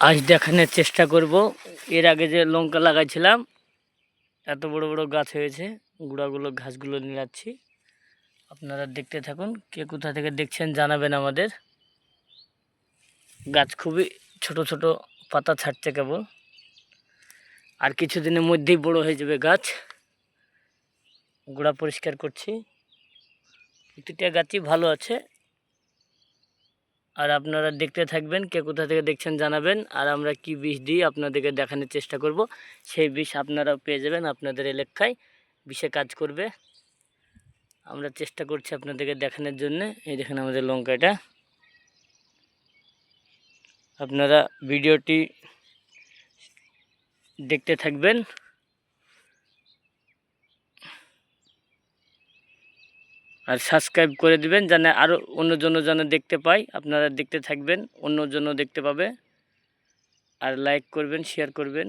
আজ দেখানোর চেষ্টা করব এর আগে যে লঙ্কা লাগাইছিলাম এত বড় বড় গাছ হয়েছে, গুঁড়াগুলো ঘাসগুলো নিলাচ্ছি। আপনারা দেখতে থাকুন, কে কোথা থেকে দেখছেন জানাবেন আমাদের। গাছ খুবই ছোট ছোট পাতা ছাড়ছে কেবল, আর কিছুদিনের মধ্যেই বড় হয়ে যাবে গাছ। গোড়া পরিষ্কার করছি, প্রতিটা গাছই ভালো আছে। আর আপনারা দেখতে থাকবেন, কে কোথা থেকে দেখছেন জানাবেন। আর আমরা কি বিষ দিই আপনাদেরকে দেখানোর চেষ্টা করব। সেই বিষ আপনারাও পেয়ে যাবেন আপনাদের এলাকায়, বিষে কাজ করবে। আমরা চেষ্টা করছি আপনাদেরকে দেখানোর জন্য। এই দেখেন আমাদের লঙ্কাটা। আপনারা ভিডিওটি দেখতে থাকবেন। আর সাবস্ক্রাইব করে দিবেন যেন আরও অন্যজন যেন দেখতে পায়। আপনারা দেখতে থাকবেন, অন্যজন দেখতে পাবে। আর লাইক করবেন, শেয়ার করবেন।